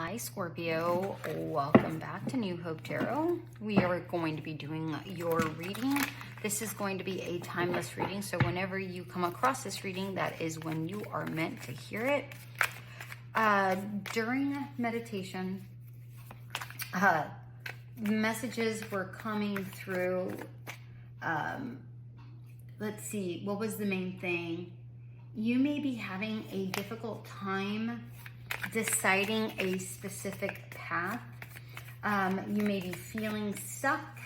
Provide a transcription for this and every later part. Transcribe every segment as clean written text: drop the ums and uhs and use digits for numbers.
Hi Scorpio, welcome back to New Hope Tarot. We are going to be doing your reading. This is going to be a timeless reading, so whenever you come across this reading, that is when you are meant to hear it. During meditation, messages were coming through. Let's see, what was the main thing? You may be having a difficult time deciding a specific path. You may be feeling stuck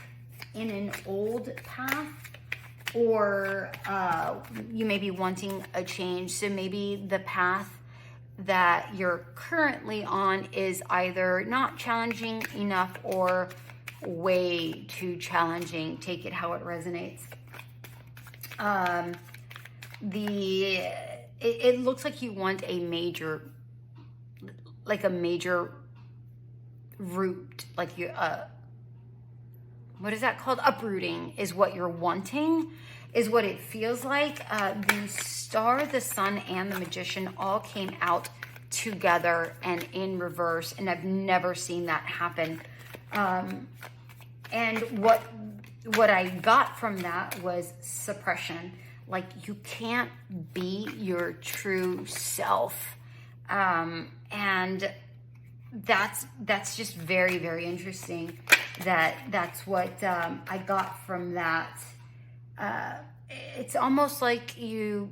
in an old path, or you may be wanting a change. So maybe the path that you're currently on is either not challenging enough or way too challenging. Take it how it resonates. It looks like you want a major root, like you, what is that called? Uprooting is what you're wanting, is what it feels like. The star, the sun, and the magician all came out together and in reverse, and I've never seen that happen. And what I got from that was suppression. Like, you can't be your true self. And that's just very, very interesting. That's what I got from that. It's almost like you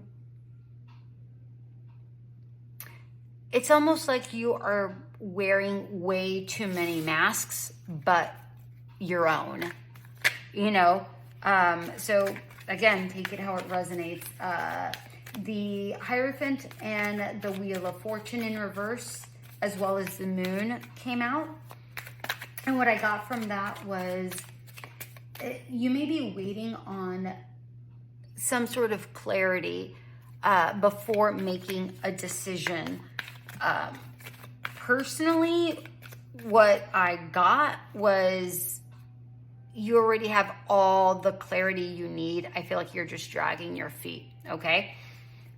are wearing way too many masks, but your own, you know? So again, take it how it resonates. The Hierophant and the Wheel of Fortune in reverse, as well as the moon, came out. And what I got from that was you may be waiting on some sort of clarity before making a decision. Personally, what I got was you already have all the clarity you need. I feel like you're just dragging your feet, okay?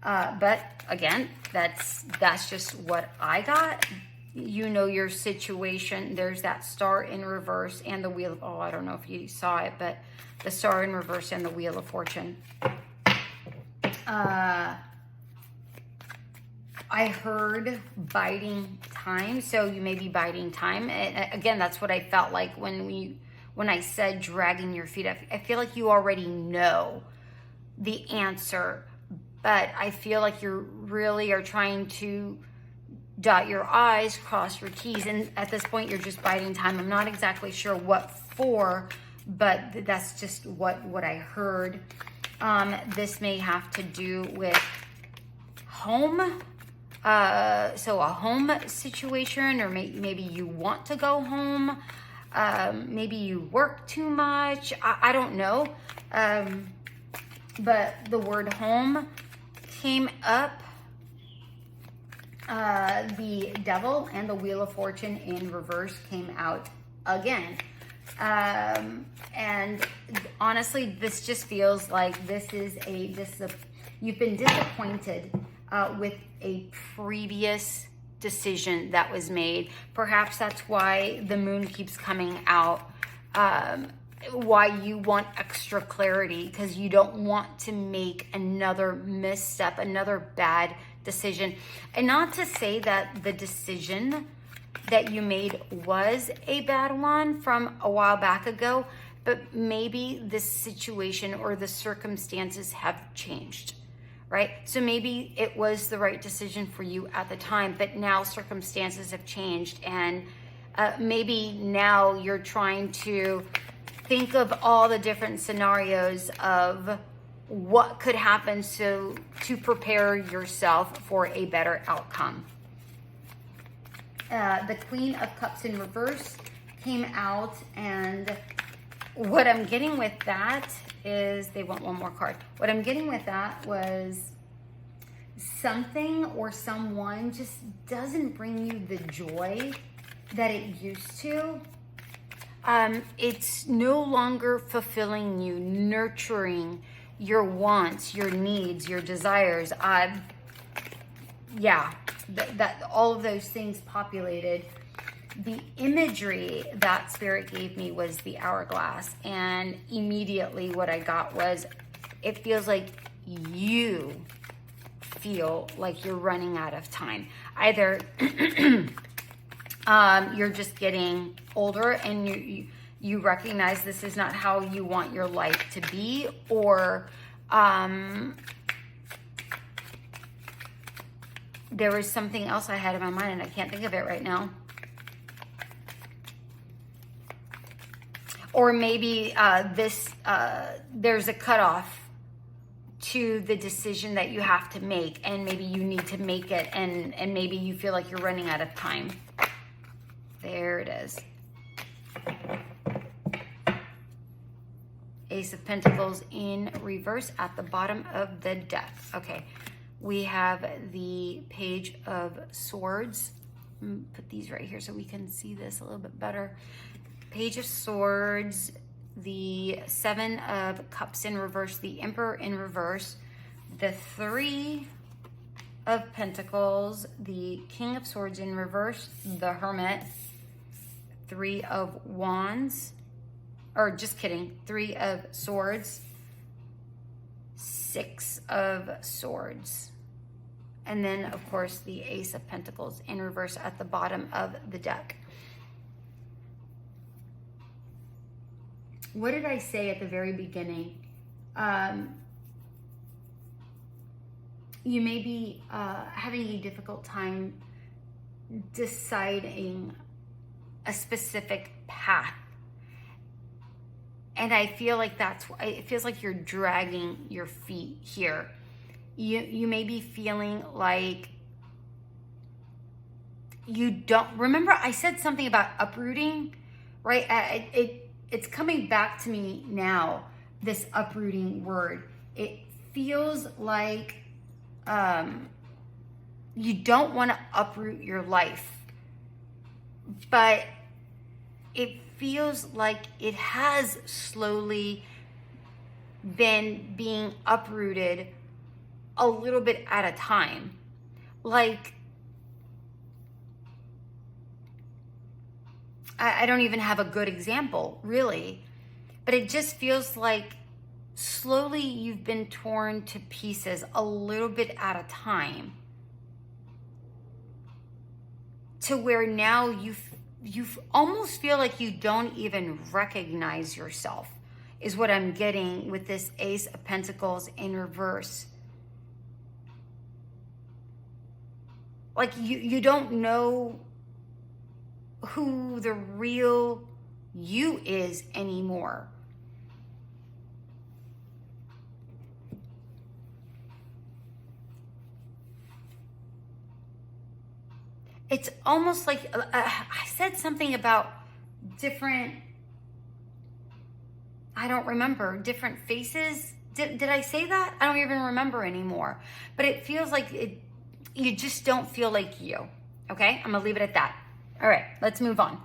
But again, that's just what I got. You know your situation. There's that star in reverse and the wheel of, I don't know if you saw it, but the star in reverse and the Wheel of Fortune. I heard biding time, so you may be biding time. And again, that's what I felt like when I said dragging your feet. I feel like you already know the answer, but I feel like you really are trying to dot your I's, cross your T's, and at this point you're just biding time. I'm not exactly sure what for, but that's just what I heard. This may have to do with home. So a home situation, or maybe you want to go home. Maybe you work too much. I don't know. But the word home came up. The Devil and the Wheel of Fortune in reverse came out again. And honestly, this just feels like this is you've been disappointed with a previous decision that was made. Perhaps that's why the moon keeps coming out. Why you want extra clarity, because you don't want to make another misstep, another bad decision. And not to say that the decision that you made was a bad one from a while back ago, but maybe the situation or the circumstances have changed, right? So maybe it was the right decision for you at the time, but now circumstances have changed, and maybe now you're trying to think of all the different scenarios of what could happen to prepare yourself for a better outcome. The Queen of Cups in reverse came out, and what I'm getting with that is, they want one more card. What I'm getting with that was something or someone just doesn't bring you the joy that it used to. It's no longer fulfilling you, nurturing your wants, your needs, your desires. That all of those things populated. the imagery that Spirit gave me was the hourglass, and immediately what I got was, it feels like you feel like you're running out of time. Either you're just getting older and you recognize this is not how you want your life to be, or there was something else I had in my mind and I can't think of it right now. Or maybe there's a cutoff to the decision that you have to make, and maybe you need to make it, and maybe you feel like you're running out of time. There it is. Ace of Pentacles in reverse at the bottom of the deck. Okay, we have the Page of Swords. Put these right here so we can see this a little bit better. Page of Swords, the Seven of Cups in reverse, the Emperor in reverse, the Three of Pentacles, the King of Swords in reverse, the Hermit, Three of Wands, or just kidding, Three of Swords, Six of Swords, and then of course the Ace of Pentacles in reverse at the bottom of the deck. What did I say at the very beginning? You may be having a difficult time deciding a specific path. And I feel like it feels like you're dragging your feet here. You may be feeling like you don't, remember I said something about uprooting, right? It's coming back to me now, this uprooting word. It feels like you don't want to uproot your life, but it feels like it has slowly been being uprooted a little bit at a time. Like, I don't even have a good example, really, but it just feels like slowly you've been torn to pieces a little bit at a time, to where now you almost feel like you don't even recognize yourself, is what I'm getting with this Ace of Pentacles in reverse. Like you don't know who the real you is anymore. It's almost like I said something about different, I don't remember, different faces. Did I say that? I don't even remember anymore. But it feels like you just don't feel like you. Okay? I'm going to leave it at that. All right, let's move on.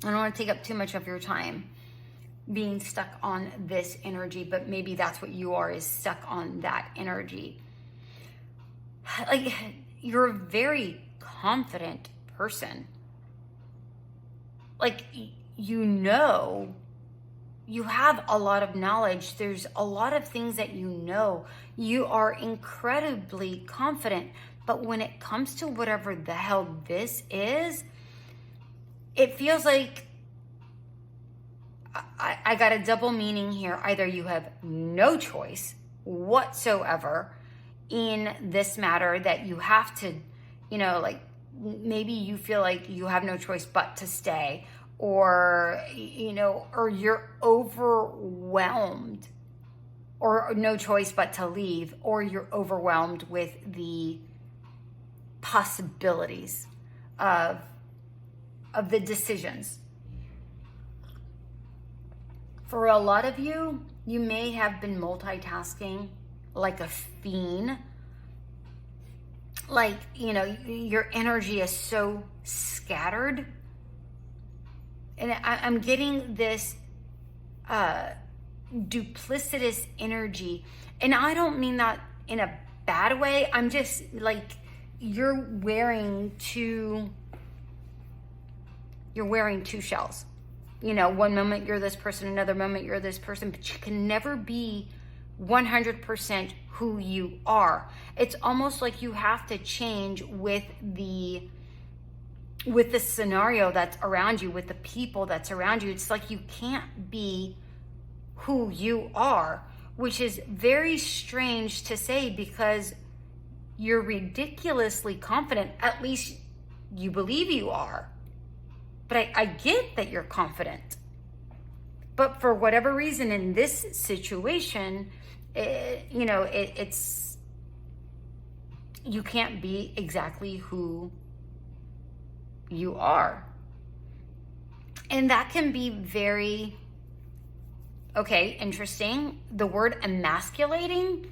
I don't want to take up too much of your time being stuck on this energy, but maybe that's what you are, is stuck on that energy. Like, you're a very confident person. Like, you have a lot of knowledge. There's a lot of things that you know. You are incredibly confident. But when it comes to whatever the hell this is, it feels like I got a double meaning here. Either you have no choice whatsoever in this matter, that you have to, like, maybe you feel like you have no choice but to stay, or, or you're overwhelmed, or no choice but to leave, or you're overwhelmed with the possibilities of the decisions. For a lot of you, you may have been multitasking like a fiend. Like, your energy is so scattered. And I'm getting this duplicitous energy. And I don't mean that in a bad way. I'm just like, you're wearing two you're wearing two shells. You know, one moment you're this person, another moment you're this person, but you can never be 100% who you are. It's almost like you have to change with the scenario that's around you, with the people that's around you. It's like you can't be who you are, which is very strange to say because you're ridiculously confident. At least you believe you are. But I get that you're confident. But for whatever reason in this situation, it's you can't be exactly who you are. And that can be very, interesting. The word emasculating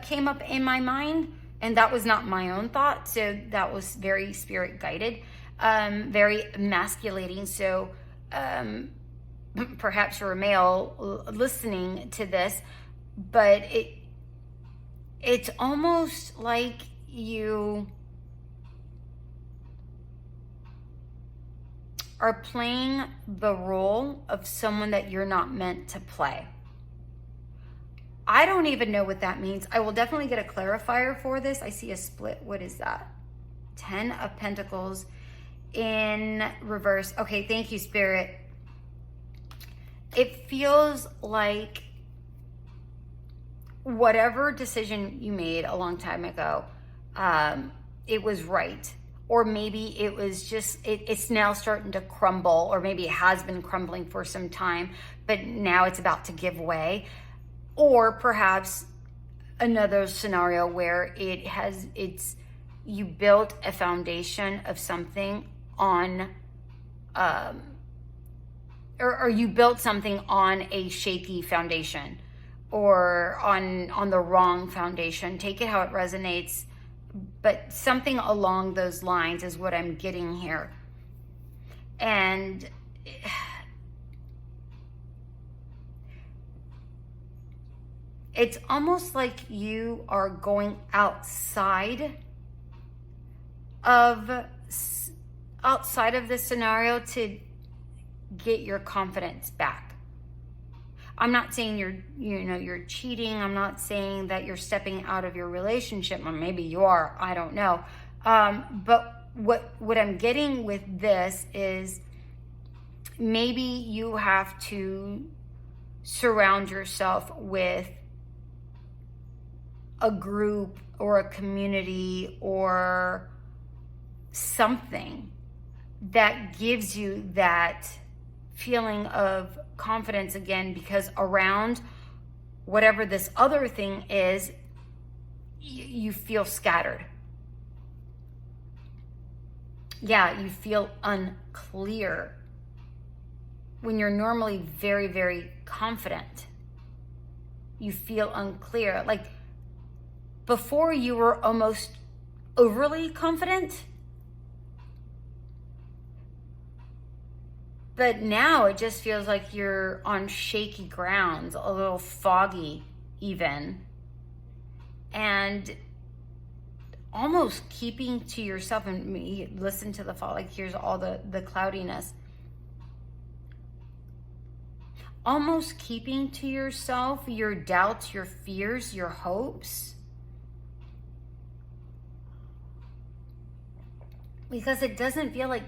came up in my mind, and that was not my own thought. So that was very spirit guided, very emasculating. So perhaps you're a male listening to this, but it's almost like you are playing the role of someone that you're not meant to play. I don't even know what that means. I will definitely get a clarifier for this. I see a split. What is that? 10 of Pentacles in reverse. Okay, thank you, Spirit. It feels like whatever decision you made a long time ago, it was right. Or maybe it was just, it's now starting to crumble, or maybe it has been crumbling for some time, but now it's about to give way. Or perhaps another scenario where you built a foundation of something on, or you built something on a shaky foundation, or on the wrong foundation. Take it how it resonates. But something along those lines is what I'm getting here. And it's almost like you are going outside of this scenario to get your confidence back. I'm not saying you're cheating. I'm not saying that you're stepping out of your relationship. Or maybe you are. I don't know. But what I'm getting with this is maybe you have to surround yourself with a group or a community or something that gives you that feeling of confidence again, because around whatever this other thing is, you feel scattered. Yeah, you feel unclear when you're normally very, very confident. You feel unclear. Like before you were almost overly confident, but now it just feels like you're on shaky grounds, a little foggy even, and almost keeping to yourself. And listen to the fall, like here's all the cloudiness. Almost keeping to yourself your doubts, your fears, your hopes. Because it doesn't feel like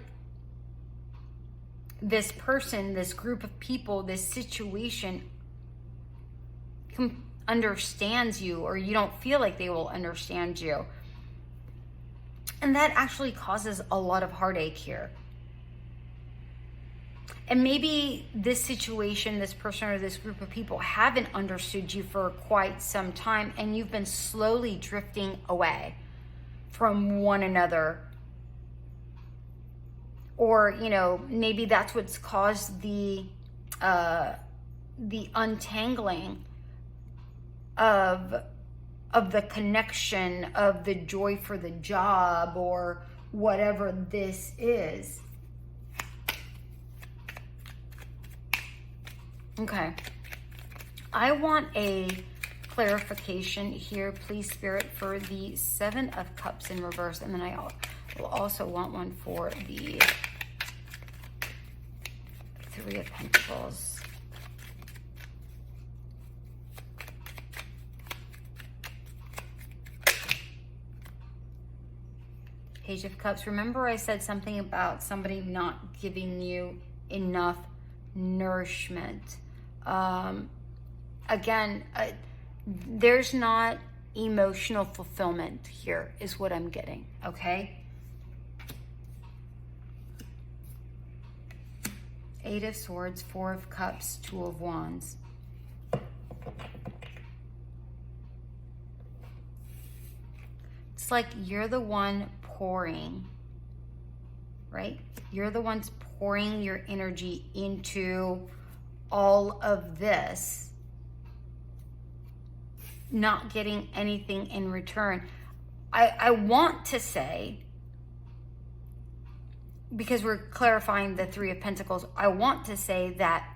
this person, this group of people, this situation understands you, or you don't feel like they will understand you. And that actually causes a lot of heartache here. And maybe this situation, this person or this group of people haven't understood you for quite some time, and you've been slowly drifting away from one another. Or, maybe that's what's caused the untangling of the connection, of the joy for the job, or whatever this is. Okay. I want a clarification here, please, Spirit, for the 7 of Cups in reverse. And then I will also want one for the Three of Pentacles. Page of Cups. Remember I said something about somebody not giving you enough nourishment. Again, there's not emotional fulfillment here is what I'm getting, okay? Eight of Swords, Four of Cups, Two of Wands. It's like you're the one pouring, right? You're the ones pouring your energy into all of this, not getting anything in return. I want to say, because we're clarifying the Three of Pentacles, I want to say that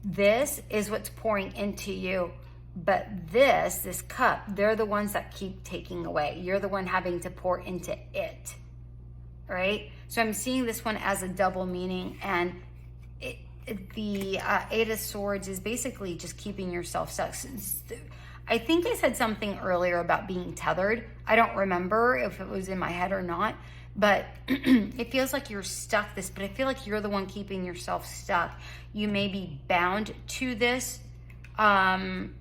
this is what's pouring into you, but this cup, they're the ones that keep taking away. You're the one having to pour into it, right? So I'm seeing this one as a double meaning, and the Eight of Swords is basically just keeping yourself stuck. I think I said something earlier about being tethered. I don't remember if it was in my head or not, but it feels like you're stuck but I feel like you're the one keeping yourself stuck. You may be bound to this. I'm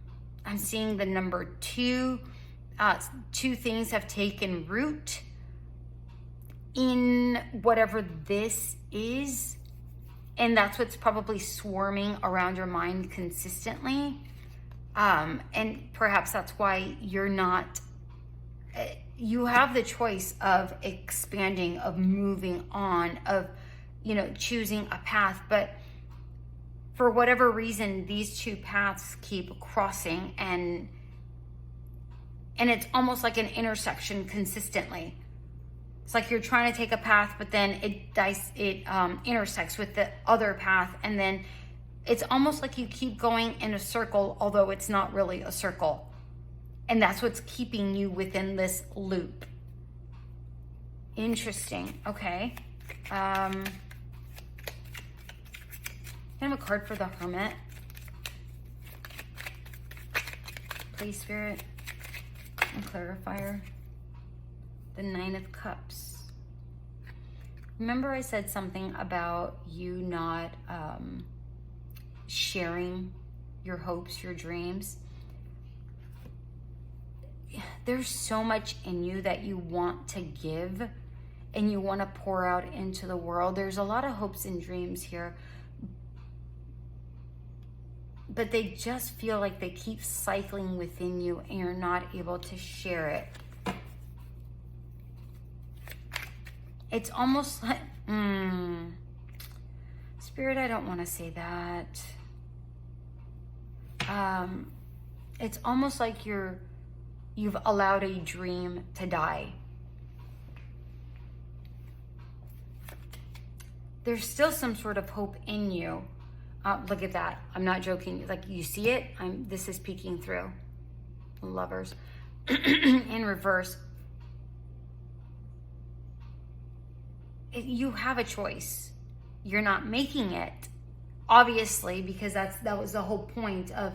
seeing the number 2. Two things have taken root in whatever this is. And that's what's probably swarming around your mind consistently. And perhaps that's why you're not, you have the choice of expanding, of moving on, of, choosing a path. But for whatever reason, these two paths keep crossing, and it's almost like an intersection consistently. It's like you're trying to take a path, but then it intersects with the other path, and then it's almost like you keep going in a circle, although it's not really a circle. And that's what's keeping you within this loop. Interesting. Okay. Can I have a card for the Hermit? Please, Spirit. And Clarifier. The Nine of Cups. Remember I said something about you not sharing your hopes, your dreams? There's so much in you that you want to give and you want to pour out into the world. There's a lot of hopes and dreams here, but they just feel like they keep cycling within you and you're not able to share it. It's almost like, Spirit, I don't want to say that. It's almost like you've allowed a dream to die. There's still some sort of hope in you. Look at that. I'm not joking. Like, you see it? This is peeking through. Lovers. In reverse. You have a choice. You're not making it, obviously, because that was the whole point of,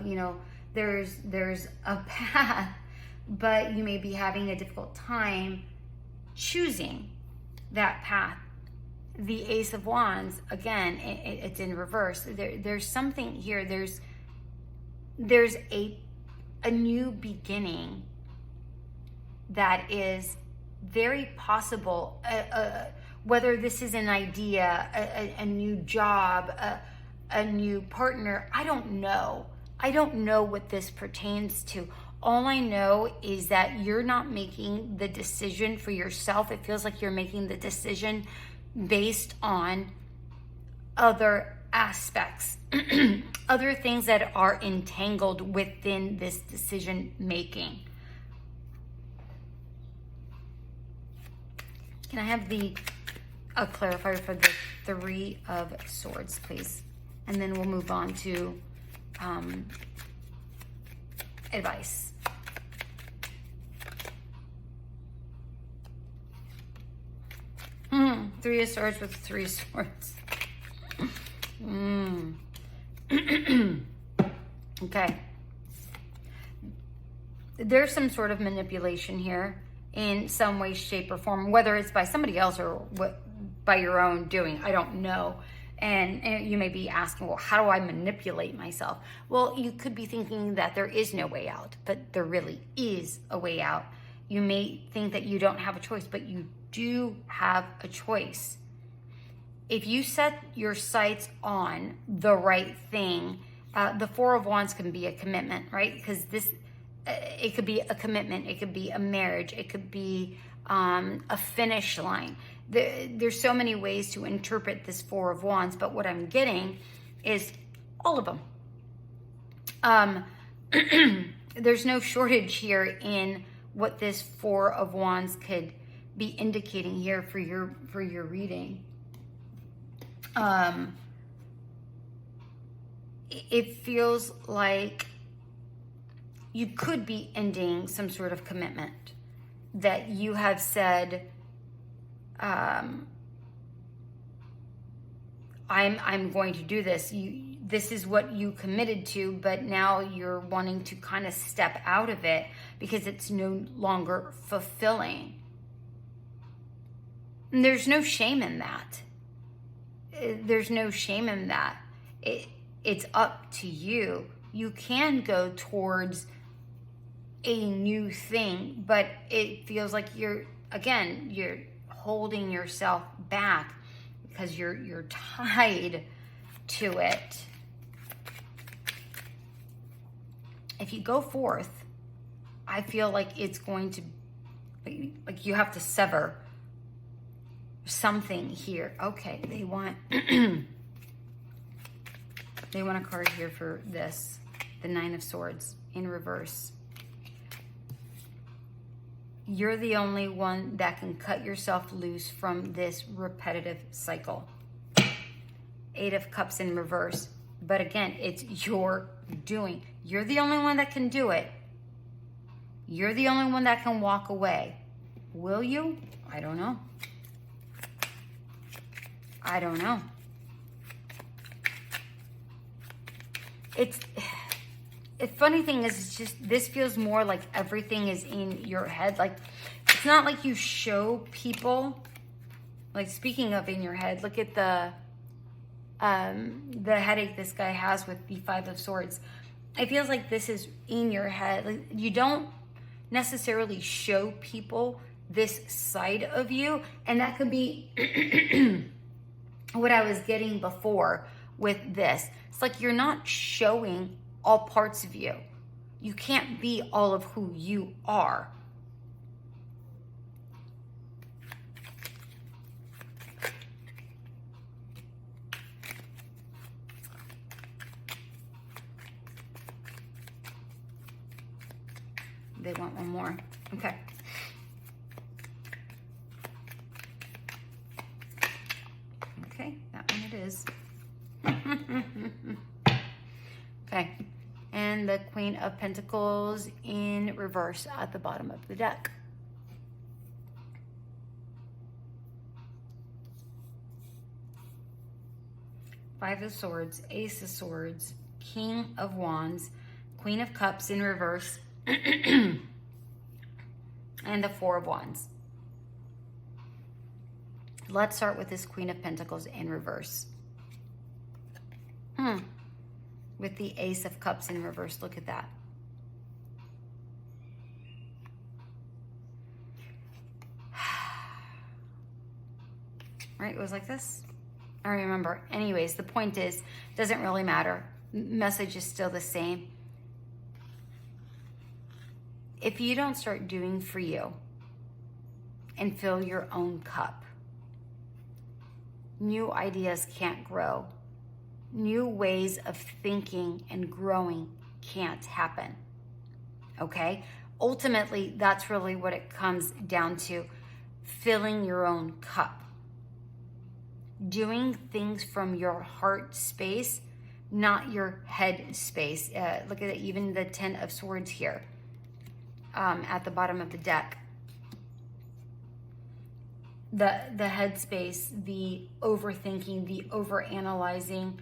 there's a path, but you may be having a difficult time choosing that path. The Ace of Wands, again, it's in reverse. There's something here. There's a new beginning that is very possible. Whether this is an idea, a new job, a new partner, I don't know. I don't know what this pertains to. All I know is that you're not making the decision for yourself. It feels like you're making the decision based on other aspects, other things that are entangled within this decision making. Can I have a clarifier for the Three of Swords, please? And then we'll move on to advice. Three of Swords with Three of Swords. Okay. There's some sort of manipulation here in some way, shape, or form, whether it's by somebody else or by your own doing. I don't know. And you may be asking, well, how do I manipulate myself? Well, you could be thinking that there is no way out, but there really is a way out. You may think that you don't have a choice, but you do have a choice. If you set your sights on the right thing, the Four of Wands can be a commitment, right? Because it could be a commitment, it could be a marriage, it could be a finish line. There's so many ways to interpret this Four of Wands, but what I'm getting is all of them. There's no shortage here in what this Four of Wands could be indicating here for your reading. It feels like you could be ending some sort of commitment that you have said, I'm going to do this. This is what you committed to, but now you're wanting to kind of step out of it because it's no longer fulfilling. And there's no shame in that. There's no shame in that. It's up to you. You can go towards a new thing, but it feels like you're holding yourself back because you're tied to it. If you go forth, I feel like it's going to be like you have to sever something here. Okay, they want they want a card here for this, the Nine of Swords in reverse. You're the only one that can cut yourself loose from this repetitive cycle. Eight of Cups in reverse. But again, it's your doing. You're the only one that can do it. You're the only one that can walk away. Will you? I don't know. I don't know. The funny thing is, it's just, this feels more like everything is in your head. Like, it's not like you show people, like, speaking of in your head, look at the headache this guy has with the Five of Swords. It feels like this is in your head. Like, you don't necessarily show people this side of you, and that could be what I was getting before with this. It's like you're not showing all parts of you. You can't be all of who you are. They want one more. Okay. Okay, that one it is. Okay. And the Queen of Pentacles in reverse at the bottom of the deck. Five of Swords, Ace of Swords, King of Wands, Queen of Cups in reverse, and the Four of Wands. Let's start with this Queen of Pentacles in reverse. With the Ace of Cups in reverse. Look at that. Right? It was like this. I remember. Anyways, the point is, doesn't really matter. Message is still the same. If you don't start doing for you and fill your own cup, new ideas can't grow. New ways of thinking and growing can't happen. Okay? Ultimately, that's really what it comes down to. Filling your own cup. Doing things from your heart space, not your head space. Look at it, even the Ten of Swords here at the bottom of the deck. The head space, the overthinking, the overanalyzing,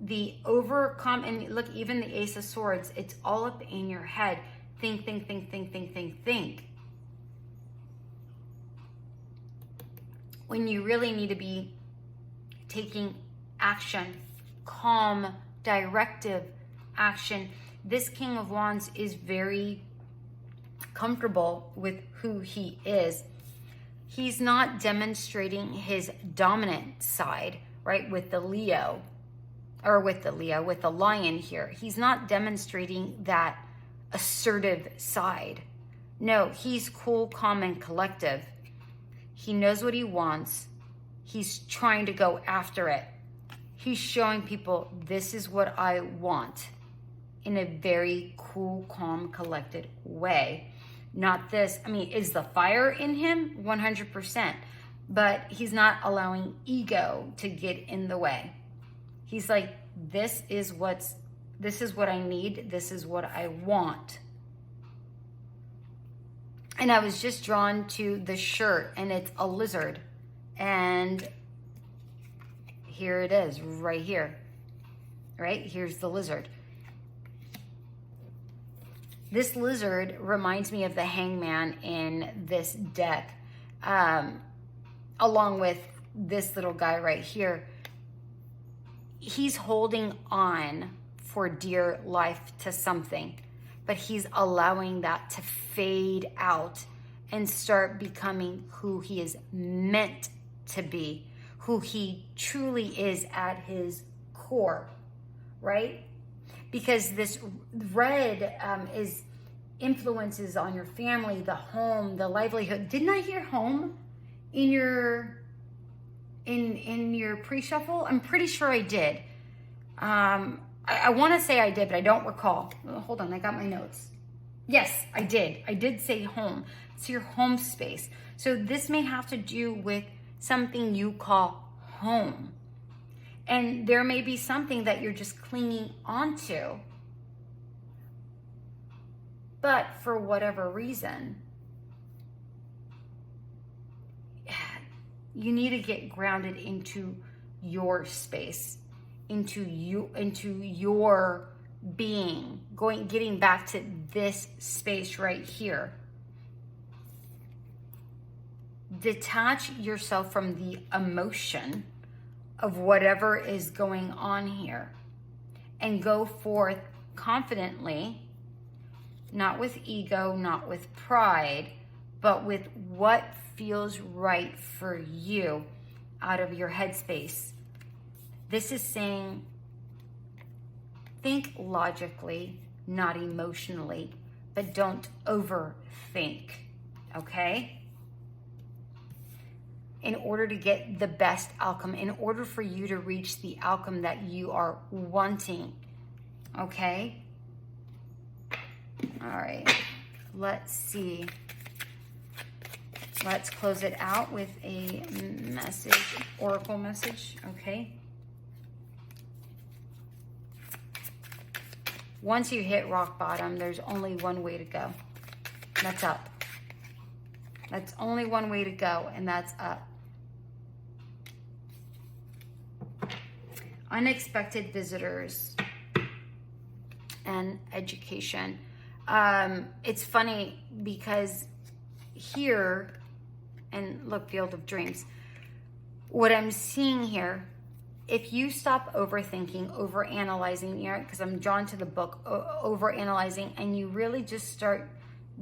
the overcome, and look, even the Ace of Swords, it's all up in your head. Think, think, think, think, think, think, think. When you really need to be taking action, calm, directive action. This King of Wands is very comfortable with who he is. He's not demonstrating his dominant side, right? With the Leo, with the lion here. He's not demonstrating that assertive side. No, he's cool, calm, and collective. He knows what he wants. He's trying to go after it. He's showing people, this is what I want, in a very cool, calm, collected way. Not this, I mean, is the fire in him? 100%. But he's not allowing ego to get in the way. He's like, this is what I need. This is what I want. And I was just drawn to the shirt, and it's a lizard. And here it is, right here. Right? Here's the lizard. This lizard reminds me of the hangman in this deck, along with this little guy right here. He's holding on for dear life to something, but he's allowing that to fade out and start becoming who he is meant to be, who he truly is at his core, right? Because this red is influences on your family, the home, the livelihood. Didn't I hear home in your pre-shuffle? I'm pretty sure I did. I want to say I did, but I don't recall. Oh, hold on, I got my notes. Yes, I did. I did say home. It's your home space. So this may have to do with something you call home. And there may be something that you're just clinging onto. But for whatever reason, you need to get grounded into your space, into your being, getting back to this space right here. Detach yourself from the emotion of whatever is going on here and go forth confidently, not with ego, not with pride, but with what feels right for you out of your headspace. This is saying, think logically, not emotionally, but don't overthink, okay? In order to get the best outcome, in order for you to reach the outcome that you are wanting, okay? All right, let's see. Let's close it out with a message, oracle message, okay? Once you hit rock bottom, there's only one way to go. That's up. That's only one way to go, and that's up. Unexpected visitors and education. It's funny because here, and look, Field of Dreams, what I'm seeing here, if you stop overthinking, overanalyzing, because I'm drawn to the book, overanalyzing, and you really just start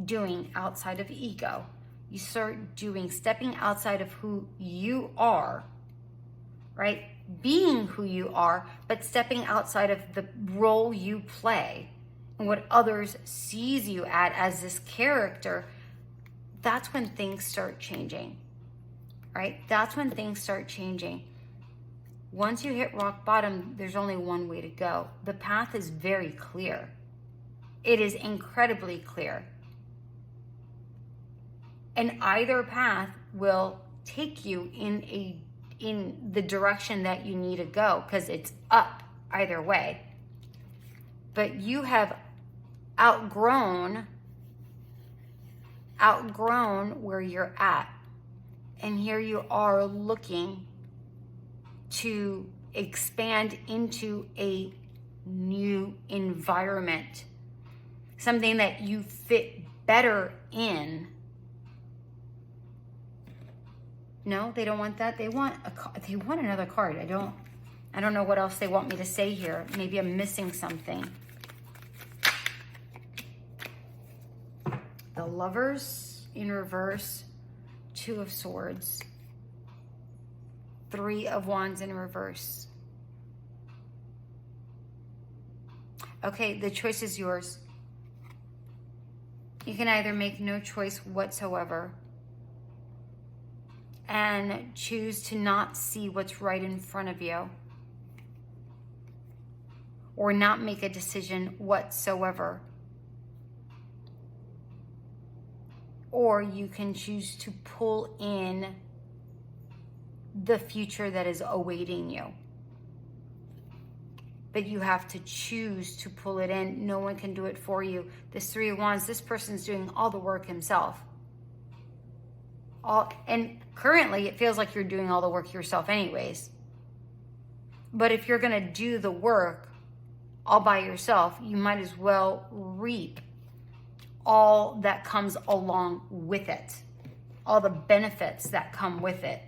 doing outside of ego, you start doing, stepping outside of who you are, right? Being who you are, but stepping outside of the role you play and what others sees you at as this character, that's when things start changing, right? That's when things start changing. Once you hit rock bottom, there's only one way to go. The path is very clear. It is incredibly clear. And either path will take you in the direction that you need to go, because it's up either way. But you have outgrown where you're at. And here you are looking to expand into a new environment, something that you fit better in. No, they don't want that. They want another card. I don't know what else they want me to say here. Maybe I'm missing something. The Lovers in reverse, Two of Swords, Three of Wands in reverse. Okay, the choice is yours. You can either make no choice whatsoever and choose to not see what's right in front of you, or not make a decision whatsoever. Or you can choose to pull in the future that is awaiting you. But you have to choose to pull it in. No one can do it for you. This Three of Wands, this person's doing all the work himself. And currently it feels like you're doing all the work yourself anyways. But if you're going to do the work all by yourself, you might as well reap all that comes along with it, all the benefits that come with it.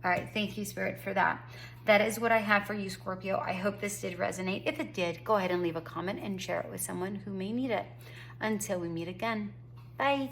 All right, thank you, Spirit, for that. That is what I have for you, Scorpio. I hope this did resonate. If it did, go ahead and leave a comment and share it with someone who may need it. Until we meet again, bye.